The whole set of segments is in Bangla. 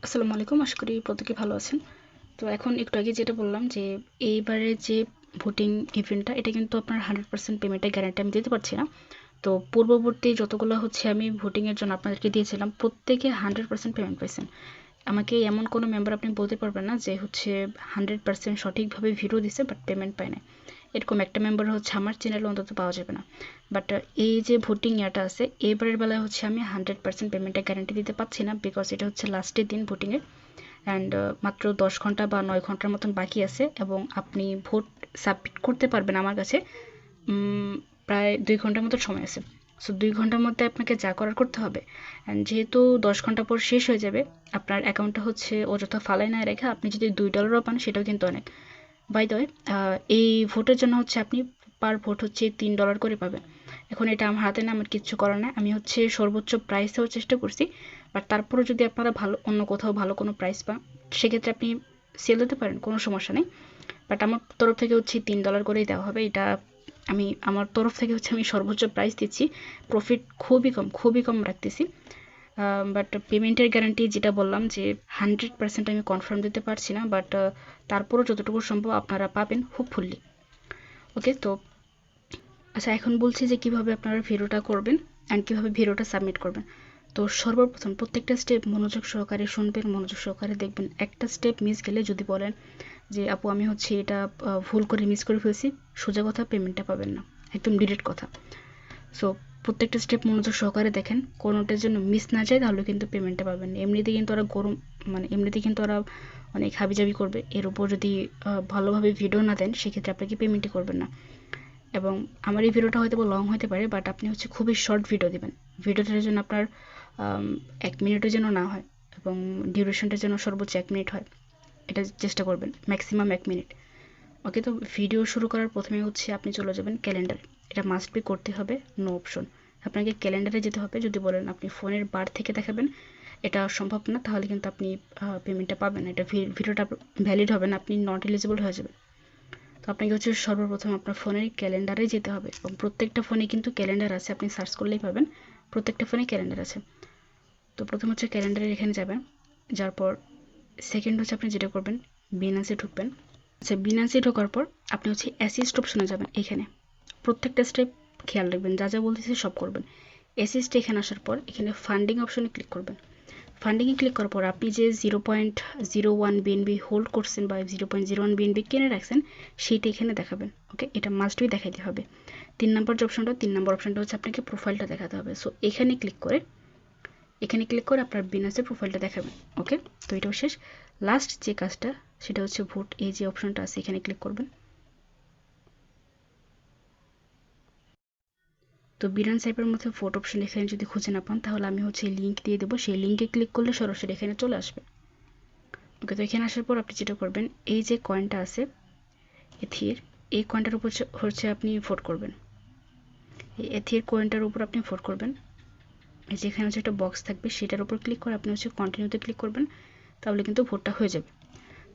আসসালামু আলাইকুম। আশা করি প্রত্যেকে ভালো আছেন। তো এখন একটু আগে যেটা বললাম যে এইবারে যে ভোটিং ইভেন্টটা এটা কিন্তু আপনার 100% পেমেন্টের গ্যারান্টি আমি দিতে পারছি না। তো পূর্ববর্তী যতগুলো হচ্ছে আমি ভোটিংয়ের জন্য আপনাদেরকে দিয়েছিলাম প্রত্যেকে 100% পেমেন্ট পাইছেন। আমাকে এমন কোনো মেম্বার আপনি বলতে পারবেন না যে হচ্ছে 100% সঠিকভাবে ভিডিও দিছে বাট পেমেন্ট পায় না। এরকম একটা মেম্বার হচ্ছে আমার চ্যানেলে অন্তত পাওয়া যাবে না। বাট এই যে ভোটিং ইয়াটা আছে এবারের বেলায় হচ্ছে আমি 100% পেমেন্টের গ্যারান্টি দিতে পারছি না, বিকজ এটা হচ্ছে লাস্টের দিন ভোটিংয়ের। অ্যান্ড মাত্র 10 ঘন্টা বা 9 ঘন্টার মতন বাকি আছে এবং আপনি ভোট সাবমিট করতে পারবেন আমার কাছে প্রায় 2 ঘন্টার মতো সময় আছে। সো 2 ঘন্টার মধ্যে আপনাকে যা করার করতে হবে। অ্যান্ড যেহেতু 10 ঘন্টা পর শেষ হয়ে যাবে, আপনার অ্যাকাউন্টটা হচ্ছে অযথা ফালাই না রেখে আপনি যদি $2 পান সেটাও কিন্তু অনেক। বাই দ্য ওয়ে, এই ভোটের জন্য হচ্ছে আপনি পার ভোট হচ্ছে $3 করে পাবেন। এখন এটা আমার হাতে না, আমার কিচ্ছু করার নাই। আমি হচ্ছে সর্বোচ্চ প্রাইস দেওয়ার চেষ্টা করছি, বাট তারপরেও যদি আপনারা ভালো অন্য কোথাও ভালো কোনো প্রাইস পান সেক্ষেত্রে আপনি সেল দিতে পারেন, কোনো সমস্যা নেই। বাট আমার তরফ থেকে হচ্ছে $3 করেই দেওয়া হবে। এটা আমি আমার তরফ থেকে হচ্ছে আমি সর্বোচ্চ প্রাইস দিচ্ছি। প্রফিট খুবই কম রাখতেছি। বাট পেমেন্টের গ্যারান্টি যেটা বললাম যে 100% আমি কনফার্ম দিতে পারছি না, বাট তারপরও যতটুকু সম্ভব আপনারা পাবেন হোপফুলি। ওকে, তো আচ্ছা এখন বলছি যে কিভাবে আপনারা ভিডিওটা করবেন অ্যান্ড কিভাবে ভিডিওটা সাবমিট করবেন। তো সর্বপ্রথম প্রত্যেকটা স্টেপ মনোযোগ সহকারে শুনবেন, মনোযোগ সহকারে দেখবেন। একটা স্টেপ মিস গেলে যদি বলেন যে আপু আমি হচ্ছে এটা ভুল করে মিস করে ফেলছি, সোজা কথা পেমেন্টটা পাবেন না, একদম ডিরেক্ট কথা। সো প্রত্যেকটা স্টেপ মনোযোগ সহকারে দেখেন, কোনোটার জন্য মিস না যায় তাহলে কিন্তু পেমেন্টটা পাবেন না। এমনিতে কিন্তু ওরা গরম মানে এমনিতে কিন্তু ওরা অনেক হাবিজাবি করবে, এর উপর যদি ভালোভাবে ভিডিও না দেন সেক্ষেত্রে আপনাকে পেমেন্টই করবেন না। এবং আমার এই ভিডিওটা হয়তো লং হতে পারে, বাট আপনি হচ্ছে খুবই শর্ট ভিডিও দেবেন। ভিডিওটার জন্য আপনার 1 মিনিটের জন্য না হয় এবং ডিউরেশনটার জন্য সর্বোচ্চ 1 মিনিট হয়, এটা চেষ্টা করবেন, ম্যাক্সিমাম 1 মিনিট। ওকে, তো ভিডিও শুরু করার প্রথমে হচ্ছে আপনি চলে যাবেন ক্যালেন্ডারে। এটা মাস্ট বি করতে হবে, নো অপশন। আপনাকে ক্যালেন্ডারে যেতে হবে। যদি বলেন আপনি ফোনের বার থেকে দেখাবেন, এটা সম্ভব না, তাহলে কিন্তু আপনি পেমেন্টটা পাবেন না, এটা ভিডিওটা ভ্যালিড হবে না, আপনি নট এলিজিবল হয়ে যাবেন। তো আপনাকে হচ্ছে সর্বপ্রথম আপনার ফোনের ক্যালেন্ডারে যেতে হবে এবং প্রত্যেকটা ফোনে কিন্তু ক্যালেন্ডার আছে, আপনি সার্চ করলেই পাবেন, প্রত্যেকটা ফোনে ক্যালেন্ডার আছে। তো প্রথম হচ্ছে ক্যালেন্ডারের এখানে যাবেন, যার পর সেকেন্ড হচ্ছে আপনি যেটা করবেন বিনান্সে ঢুকবেন। আচ্ছা, বিনান্সে ঢোকার পর আপনি হচ্ছে অ্যাসিস্ট অপশনে যাবেন। এখানে প্রত্যেকটা স্টেপ খেয়াল রাখবেন, যা যা বলতেছি সব করবেন। অ্যাসিস্ট এখানে আসার পর এখানে ফান্ডিং অপশনে ক্লিক করবেন। ফান্ডিংয়ে ক্লিক করার পর আপনি যে 0.01 বিএনবি হোল্ড করছেন বা 0.01 বিএনবি কিনে রাখছেন সেইটা এখানে দেখাবেন। ওকে, এটা মাস্ট বি দেখাইতে হবে। 3 নম্বর যে অপশনটা, 3 নম্বর অপশনটা হচ্ছে আপনাকে প্রোফাইলটা দেখাতে হবে। সো এখানে ক্লিক করে আপনার বিনান্সের প্রোফাইলটা দেখাবেন। ওকে, তো এটাও শেষ। লাস্ট যে কাজটা সেটা হচ্ছে ভোট, এই যে অপশনটা আছে এখানে ক্লিক করবেন। তো বিনান্স অ্যাপের মধ্যে ভোট অপশন এখানে যদি খুঁজে না পান তাহলে আমি হচ্ছে লিঙ্ক দিয়ে দেবো, সেই লিঙ্কে ক্লিক করলে সরাসরি এখানে চলে আসবে। ওকে, তো এখানে আসার পর আপনি যেটা করবেন, এই যে কয়েনটা আছে এথির, এই কয়েনটার উপর হচ্ছে আপনি ভোট করবেন। এই এথির কয়েনটার উপর আপনি ভোট করবেন। এই যে এখানে হচ্ছে একটা বক্স থাকবে, সেটার উপর ক্লিক করে আপনি হচ্ছে কন্টিনিউতে ক্লিক করবেন, তাহলে কিন্তু ভোটটা হয়ে যাবে।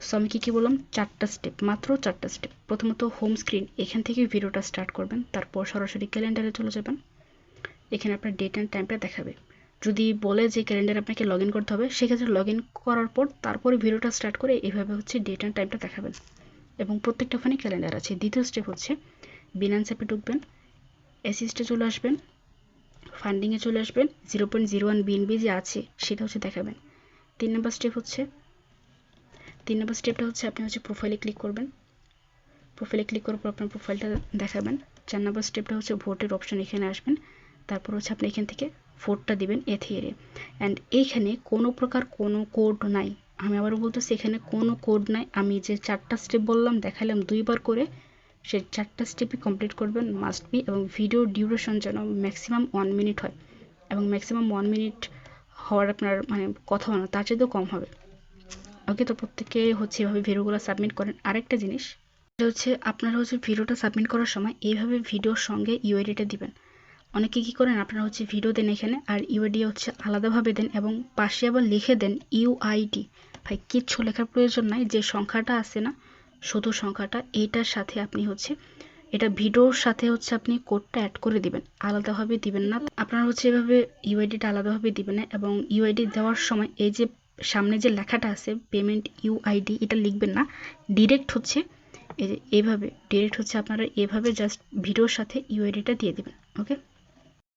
সো আমি কী বললাম, 4টা স্টেপ, মাত্র 4টা স্টেপ। প্রথমত হোম স্ক্রিন, এখান থেকে ভিডিওটা স্টার্ট করবেন, তারপর সরাসরি ক্যালেন্ডারে চলে যাবেন। এখানে আপনার ডেট অ্যান্ড টাইমটা দেখাবে। যদি বলে যে ক্যালেন্ডারে আপনাকে লগ ইন করতে হবে, সেক্ষেত্রে লগ ইন করার পর তারপরে ভিডিওটা স্টার্ট করে এভাবে হচ্ছে ডেট অ্যান্ড টাইমটা দেখাবেন এবং প্রত্যেকটা ফোনে ক্যালেন্ডার আছে। দ্বিতীয় স্টেপ হচ্ছে বিনান্স অ্যাপে ঢুকবেন, অ্যাসিস্টে চলে আসবেন, ফান্ডিংয়ে চলে আসবেন, 0.01 বিএনবি যে আছে সেটা হচ্ছে দেখাবেন। 3 নম্বর স্টেপটা হচ্ছে আপনি হচ্ছে প্রোফাইলে ক্লিক করবেন। প্রোফাইলে ক্লিক করার পর আপনার প্রোফাইলটা দেখাবেন। 4 নম্বর স্টেপটা হচ্ছে ভোটের অপশন, এখানে আসবেন, তারপর হচ্ছে আপনি এখান থেকে ভোটটা দিবেন এথিরে। অ্যান্ড এইখানে কোনো প্রকার কোনো কোড নাই, আমি আবারও বলতেছি এখানে কোনো কোড নাই। আমি যে 4টা স্টেপ বললাম দেখালাম 2বার করে, সেই 4টা স্টেপই কমপ্লিট করবেন মাস্ট বি। এবং ভিডিও ডিউরেশন যেন ম্যাক্সিমাম 1 মিনিট হয় এবং ম্যাক্সিমাম 1 মিনিট হওয়ার আপনার মানে কথা না, তার চাইতেও কম হবে। ওকে, তো প্রত্যেকে হচ্ছে এভাবে ভিডিওগুলো সাবমিট করেন। আরেকটা জিনিস এটা হচ্ছে আপনারা হচ্ছে ভিডিওটা সাবমিট করার সময় এইভাবে ভিডিওর সঙ্গে ইউআইডিটা দিবেন। অনেকে কী করেন, আপনারা হচ্ছে ভিডিও দেন এখানে আর ইউআইডি হচ্ছে আলাদাভাবে দেন এবং পাশে আবার লিখে দেন ইউআইডি। ভাই কিচ্ছু লেখার প্রয়োজন নাই, যে সংখ্যাটা আছে না, শুধু সংখ্যাটা, এইটার সাথে আপনি হচ্ছে এটা ভিডিওর সাথে হচ্ছে আপনি কোডটা অ্যাড করে দিবেন, আলাদাভাবে দিবেন না। আপনারা হচ্ছে এভাবে ইউআইডিটা আলাদাভাবে দিবেন না এবং ইউআইডি দেওয়ার সময় এই যে সামনে যে লেখাটা আছে পেমেন্ট ইউআইডি এটা লিখবেন না, ডিরেক্ট হচ্ছে এই যে এইভাবে ডিরেক্ট হচ্ছে আপনারা এভাবে জাস্ট ভিডিওর সাথে ইউআইডিটা দিয়ে দেবেন। ওকে।